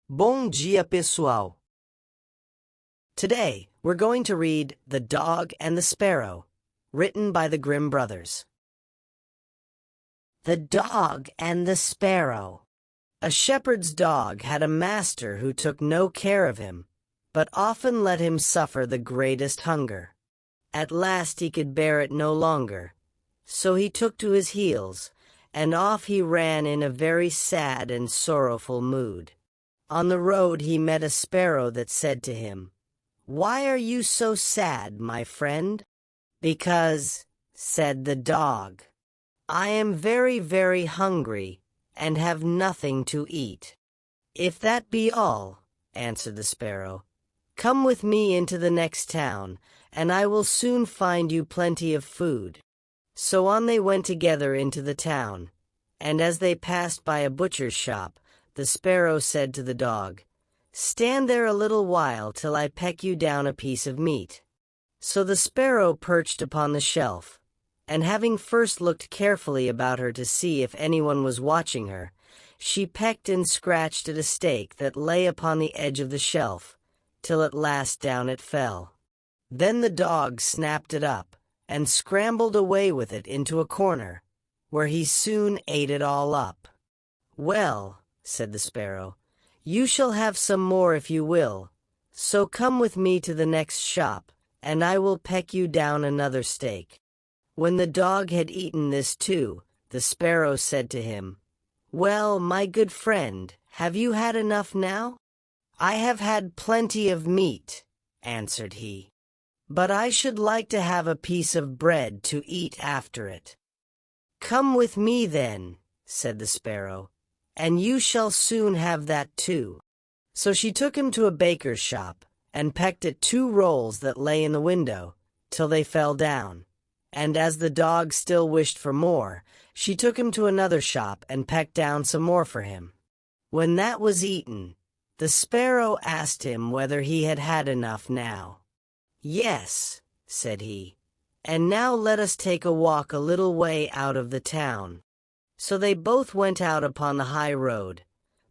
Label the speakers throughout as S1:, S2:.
S1: Bom dia, pessoal. Today, we're going to read The Dog and the Sparrow, written by the Grimm brothers. The Dog and the Sparrow. A shepherd's dog had a master who took no care of him, but often let him suffer the greatest hunger. At last he could bear it no longer, so he took to his heels, and off he ran in a very sad and sorrowful mood. On the road he met a sparrow that said to him, "Why are you so sad, my friend?" "Because," said the dog, "I am very, very hungry, and have nothing to eat." "If that be all," answered the sparrow, "come with me into the next town, and I will soon find you plenty of food." So on they went together into the town, and as they passed by a butcher's shop, the sparrow said to the dog, "Stand there a little while till I peck you down a piece of meat." So the sparrow perched upon the shelf, and having first looked carefully about her to see if anyone was watching her, she pecked and scratched at a steak that lay upon the edge of the shelf, till at last down it fell. Then the dog snapped it up, and scrambled away with it into a corner, where he soon ate it all up. "Well," said the sparrow, "you shall have some more if you will, so come with me to the next shop, and I will peck you down another steak." When the dog had eaten this too, the sparrow said to him, "Well, my good friend, have you had enough now?" "I have had plenty of meat," answered he, "but I should like to have a piece of bread to eat after it." "Come with me then," said the sparrow, "and you shall soon have that too." So she took him to a baker's shop, and pecked at 2 rolls that lay in the window, till they fell down. And as the dog still wished for more, she took him to another shop and pecked down some more for him. When that was eaten, the sparrow asked him whether he had had enough now. "Yes," said he, "and now let us take a walk a little way out of the town." So they both went out upon the high road,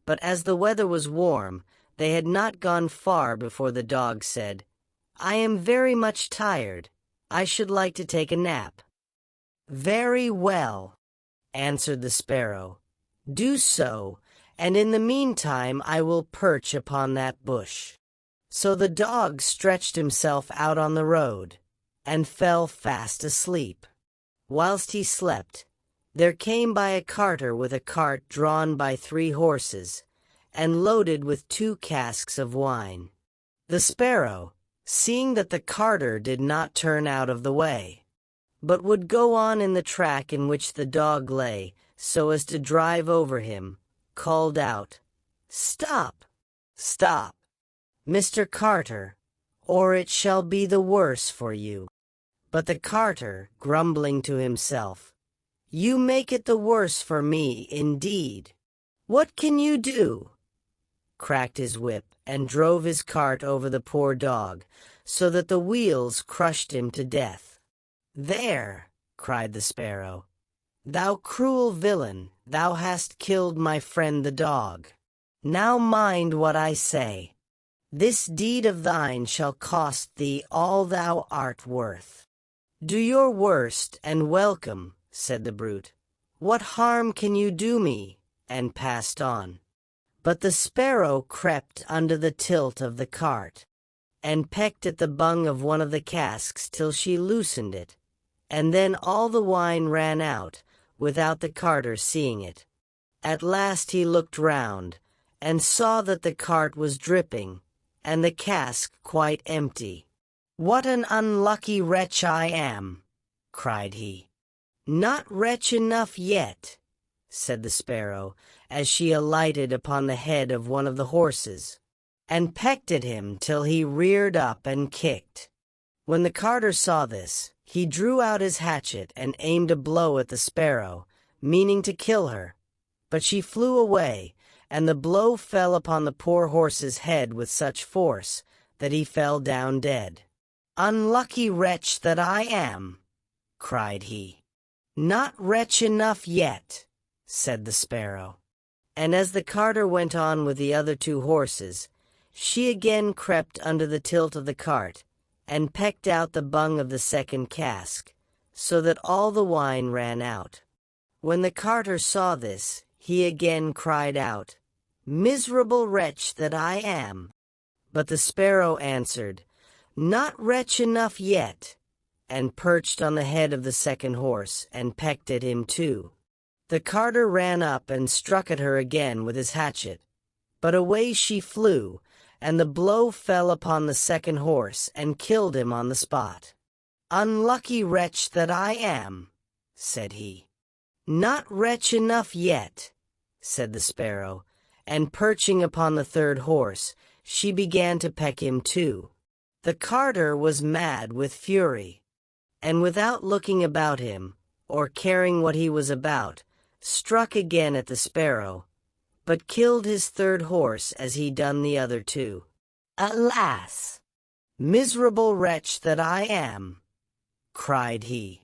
S1: but as the weather was warm, they had not gone far before the dog said, "I am very much tired. I should like to take a nap." "Very well," answered the sparrow, "do so, and in the meantime I will perch upon that bush." So the dog stretched himself out on the road, and fell fast asleep. Whilst he slept, there came by a carter with a cart drawn by 3 horses, and loaded with 2 casks of wine. The sparrow, seeing that the carter did not turn out of the way, but would go on in the track in which the dog lay, so as to drive over him, called out, "Stop! Stop, Mr. Carter, or it shall be the worse for you." But the carter, grumbling to himself, "You make it the worse for me, indeed. What can you do?" cracked his whip, and drove his cart over the poor dog, so that the wheels crushed him to death. "There!" cried the sparrow. "Thou cruel villain, thou hast killed my friend the dog. Now mind what I say. This deed of thine shall cost thee all thou art worth." "Do your worst, and welcome," said the brute. "What harm can you do me?" and passed on. But the sparrow crept under the tilt of the cart, and pecked at the bung of one of the casks till she loosened it, and then all the wine ran out, without the carter seeing it. At last he looked round, and saw that the cart was dripping, and the cask quite empty. "What an unlucky wretch I am!" cried he. "Not wretch enough yet," said the sparrow, as she alighted upon the head of one of the horses, and pecked at him till he reared up and kicked. When the carter saw this, he drew out his hatchet and aimed a blow at the sparrow, meaning to kill her, but she flew away, and the blow fell upon the poor horse's head with such force that he fell down dead. "Unlucky wretch that I am!" cried he. "Not wretch enough yet," said the sparrow. And as the carter went on with the other 2 horses, she again crept under the tilt of the cart, and pecked out the bung of the second cask, so that all the wine ran out. When the carter saw this, he again cried out, "Miserable wretch that I am!" But the sparrow answered, "Not wretch enough yet," and perched on the head of the second horse, and pecked at him too. The carter ran up and struck at her again with his hatchet, but away she flew, and the blow fell upon the second horse, and killed him on the spot. "Unlucky wretch that I am," said he. "Not wretch enough yet," said the sparrow, and perching upon the third horse, she began to peck him too. The carter was mad with fury, and without looking about him, or caring what he was about, struck again at the sparrow, but killed his third horse as he done the other 2. "Alas! Miserable wretch that I am!" cried he.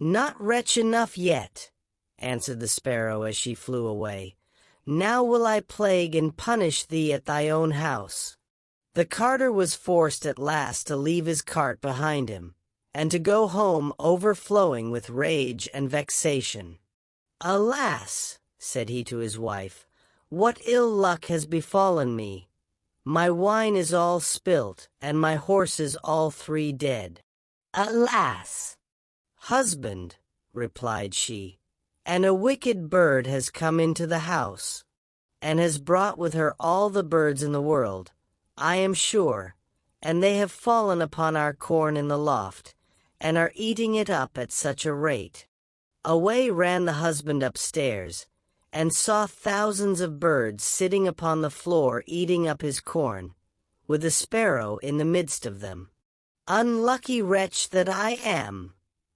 S1: "Not wretch enough yet," answered the sparrow as she flew away. "Now will I plague and punish thee at thy own house." The carter was forced at last to leave his cart behind him, and to go home overflowing with rage and vexation. "Alas," said he to his wife, "what ill luck has befallen me! My wine is all spilt, and my horses all 3 dead." "Alas!" "Husband," replied she, "and a wicked bird has come into the house, and has brought with her all the birds in the world, I am sure, and they have fallen upon our corn in the loft, and are eating it up at such a rate." Away ran the husband upstairs, and saw thousands of birds sitting upon the floor eating up his corn, with the sparrow in the midst of them. "Unlucky wretch that I am!"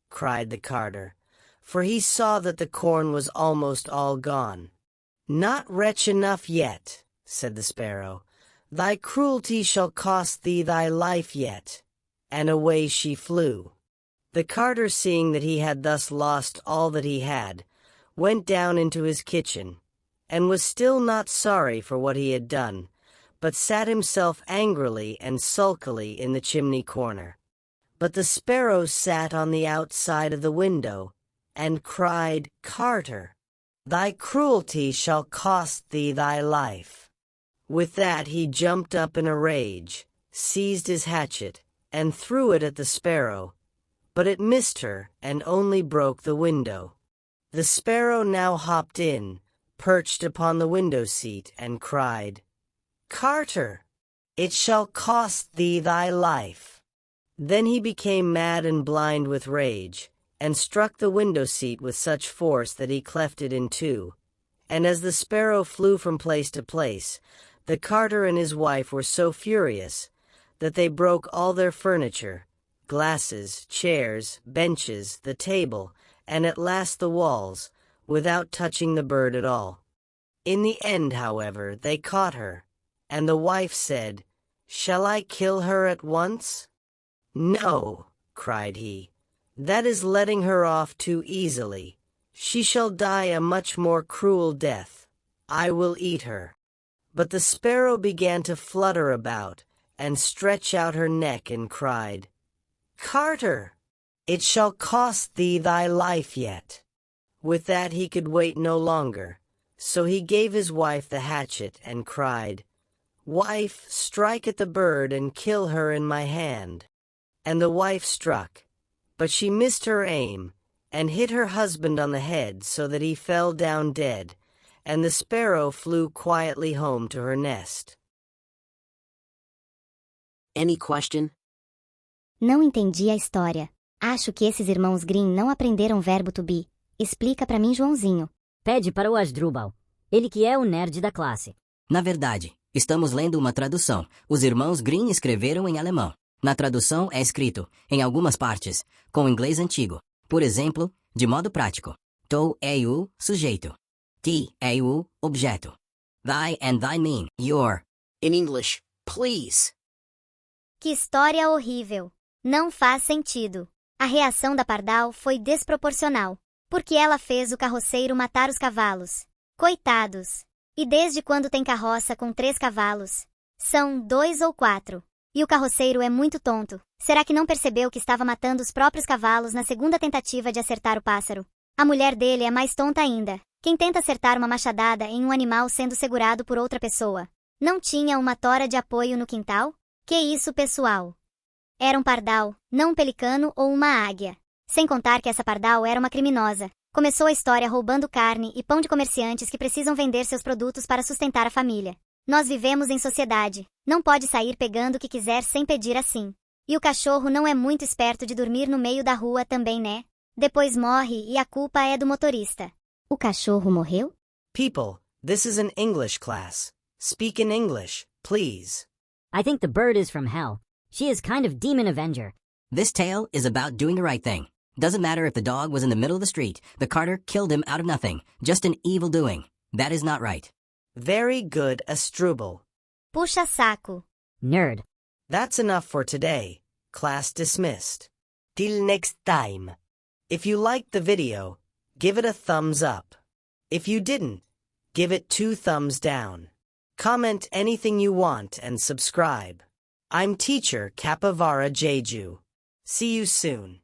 S1: cried the carter, for he saw that the corn was almost all gone. "Not wretch enough yet," said the sparrow. "Thy cruelty shall cost thee thy life yet." And away she flew. The carter, seeing that he had thus lost all that he had, went down into his kitchen, and was still not sorry for what he had done, but sat himself angrily and sulkily in the chimney corner. But the sparrow sat on the outside of the window, and cried, "Carter, thy cruelty shall cost thee thy life." With that he jumped up in a rage, seized his hatchet, and threw it at the sparrow, but it missed her and only broke the window. The sparrow now hopped in, perched upon the window seat, and cried, "Carter, it shall cost thee thy life." Then he became mad and blind with rage, and struck the window seat with such force that he cleft it in 2. And as the sparrow flew from place to place, the carter and his wife were so furious that they broke all their furniture, glasses, chairs, benches, the table, and at last the walls, without touching the bird at all. In the end, however, they caught her, and the wife said, "Shall I kill her at once?" "No," cried he, "that is letting her off too easily. She shall die a much more cruel death. I will eat her." But the sparrow began to flutter about, and stretch out her neck, and cried, "Carter, it shall cost thee thy life yet." With that he could wait no longer, so he gave his wife the hatchet, and cried, "Wife, strike at the bird and kill her in my hand." And the wife struck, but she missed her aim, and hit her husband on the head so that he fell down dead, and the sparrow flew quietly home to her nest.
S2: Any question?
S3: Não entendi a história. Acho que esses irmãos Grimm não aprenderam verbo to be. Explica pra mim, Joãozinho.
S4: Pede para o Asdrubal, ele que é o nerd da classe.
S2: Na verdade, estamos lendo uma tradução. Os irmãos Grimm escreveram em alemão. Na tradução é escrito, em algumas partes, com o inglês antigo. Por exemplo, de modo prático. To é o sujeito. Te é o objeto. Thy and thy mean your. In English, please.
S3: Que história horrível. Não faz sentido. A reação da Pardal foi desproporcional, porque ela fez o carroceiro matar os cavalos. Coitados! E desde quando tem carroça com 3 cavalos? São 2 ou 4. E o carroceiro é muito tonto. Será que não percebeu que estava matando os próprios cavalos na segunda tentativa de acertar o pássaro? A mulher dele é mais tonta ainda. Quem tenta acertar uma machadada em um animal sendo segurado por outra pessoa? Não tinha uma tora de apoio no quintal? Que isso, pessoal? Era um pardal, não um pelicano ou uma águia. Sem contar que essa pardal era uma criminosa. Começou a história roubando carne e pão de comerciantes que precisam vender seus produtos para sustentar a família. Nós vivemos em sociedade. Não pode sair pegando o que quiser sem pedir assim. E o cachorro não é muito esperto de dormir no meio da rua também, né? Depois morre e a culpa é do motorista. O cachorro morreu?
S1: People, this is an English class. Speak in English, please.
S4: I think the bird is from hell. She is kind of demon avenger.
S2: This tale is about doing the right thing. Doesn't matter if the dog was in the middle of the street, the carter killed him out of nothing. Just an evil doing. That is not right.
S1: Very good, Astrubal.
S3: Puxa saco.
S4: Nerd.
S1: That's enough for today. Class dismissed. Till next time. If you liked the video, give it a thumbs up. If you didn't, give it 2 thumbs down. Comment anything you want and subscribe. I'm teacher Capivara Jeju. See you soon.